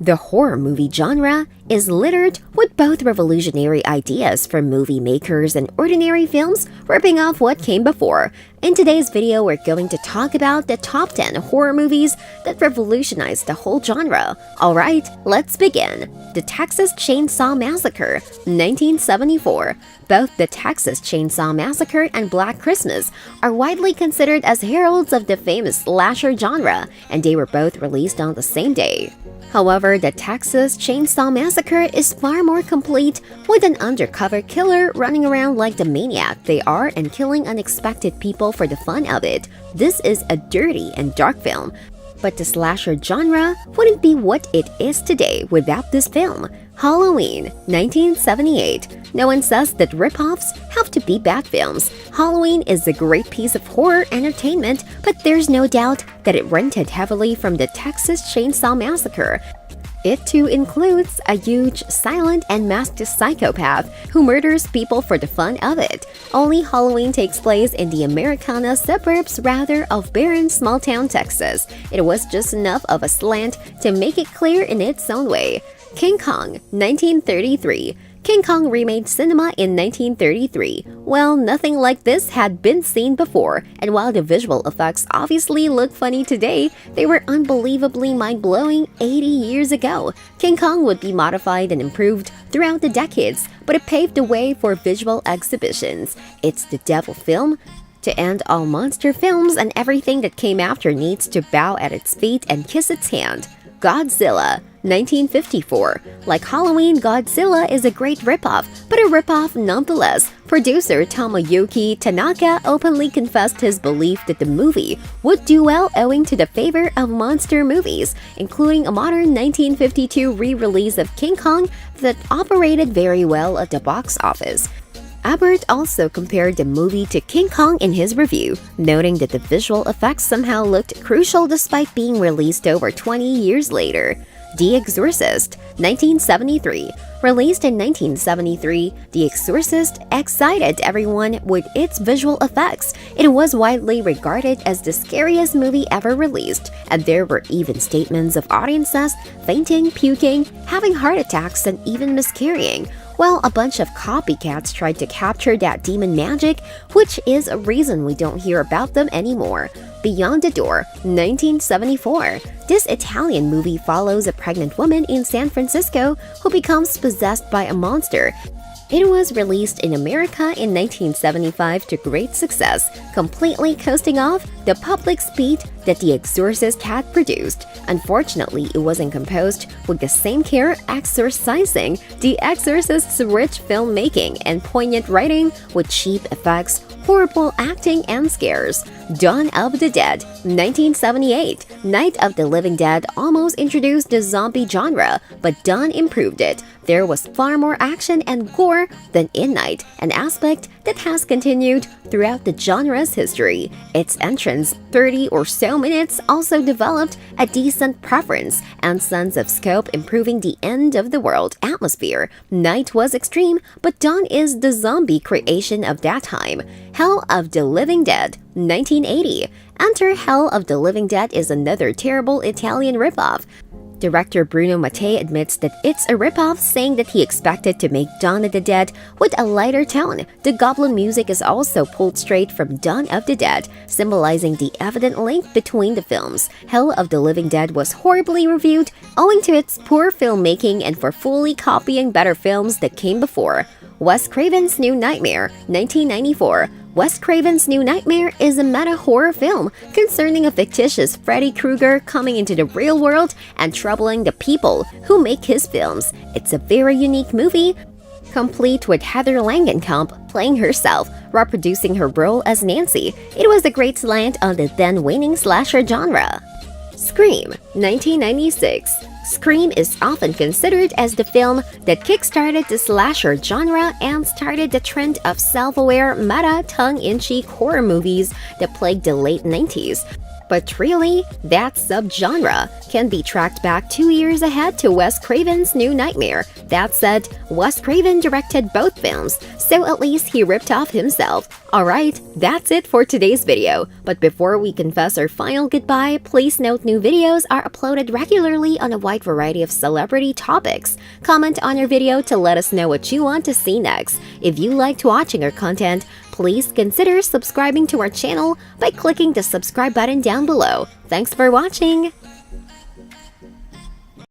The horror movie genre is littered with both revolutionary ideas from movie makers and ordinary films ripping off what came before. In today's video, we're going to talk about the top 10 horror movies that revolutionized the whole genre. Alright, let's begin. The Texas Chainsaw Massacre, 1974. Both The Texas Chainsaw Massacre and Black Christmas are widely considered as heralds of the famous slasher genre, and they were both released on the same day. However, The Texas Chainsaw Massacre is far more complete, with an undercover killer running around like the maniac they are and killing unexpected people for the fun of it. This is a dirty and dark film, but the slasher genre wouldn't be what it is today without this film. Halloween, 1978. No one says that rip-offs have to be bad films. Halloween is a great piece of horror entertainment, but there's no doubt that it rented heavily from the Texas Chainsaw Massacre. It too includes a huge, silent, and masked psychopath who murders people for the fun of it. Only Halloween takes place in the Americana suburbs rather of barren small-town Texas. It was just enough of a slant to make it clear in its own way. King Kong, 1933. King Kong remade cinema in 1933. Well, nothing like this had been seen before, and while the visual effects obviously look funny today, they were unbelievably mind-blowing 80 years ago. King Kong would be modified and improved throughout the decades, but it paved the way for visual exhibitions. It's the devil film. To end all monster films, and everything that came after needs to bow at its feet and kiss its hand. Godzilla, 1954. Like Halloween, Godzilla is a great ripoff, but a ripoff nonetheless. Producer Tomoyuki Tanaka openly confessed his belief that the movie would do well owing to the favor of monster movies, including a modern 1952 re-release of King Kong that operated very well at the box office. Ebert also compared the movie to King Kong in his review, noting that the visual effects somehow looked crucial despite being released over 20 years later. The Exorcist, 1973. Released in 1973, The Exorcist excited everyone with its visual effects. It was widely regarded as the scariest movie ever released, and there were even statements of audiences fainting, puking, having heart attacks, and even miscarrying. Well, a bunch of copycats tried to capture that demon magic, which is a reason we don't hear about them anymore. Beyond the Door, 1974. This Italian movie follows a pregnant woman in San Francisco who becomes possessed by a monster. It was released in America in 1975 to great success, completely coasting off the public speed that The Exorcist had produced. Unfortunately, it wasn't composed with the same care exorcising The Exorcist's rich filmmaking and poignant writing with cheap effects, horrible acting, and scares. Dawn of the Dead, 1978. Night of the Living Dead almost introduced the zombie genre, but Dawn improved it. There was far more action and gore than in Night, an aspect that has continued throughout the genre's history. Its entrance, 30 or so minutes, also developed a decent preference and sense of scope, improving the end-of-the-world atmosphere. Night was extreme, but Dawn is the zombie creation of that time. Hell of the Living Dead, 1980. Enter Hell of the Living Dead is another terrible Italian ripoff. Director Bruno Mattei admits that it's a ripoff, saying that he expected to make Dawn of the Dead with a lighter tone. The goblin music is also pulled straight from Dawn of the Dead, symbolizing the evident link between the films. Hell of the Living Dead was horribly reviewed owing to its poor filmmaking and for fully copying better films that came before. Wes Craven's New Nightmare, 1994. Wes Craven's New Nightmare is a meta-horror film concerning a fictitious Freddy Krueger coming into the real world and troubling the people who make his films. It's a very unique movie, complete with Heather Langenkamp playing herself, reproducing her role as Nancy. It was a great slant on the then-waning slasher genre. Scream, 1996. Scream is often considered as the film that kickstarted the slasher genre and started the trend of self-aware, meta, tongue-in-cheek horror movies that plagued the late 90s. But really, that subgenre can be tracked back 2 years ahead to Wes Craven's New Nightmare. That said, Wes Craven directed both films, so at least he ripped off himself. Alright, that's it for today's video. But before we confess our final goodbye, please note new videos are uploaded regularly on a wide variety of celebrity topics. Comment on our video to let us know what you want to see next. If you liked watching our content, please consider subscribing to our channel by clicking the subscribe button down below. Thanks for watching!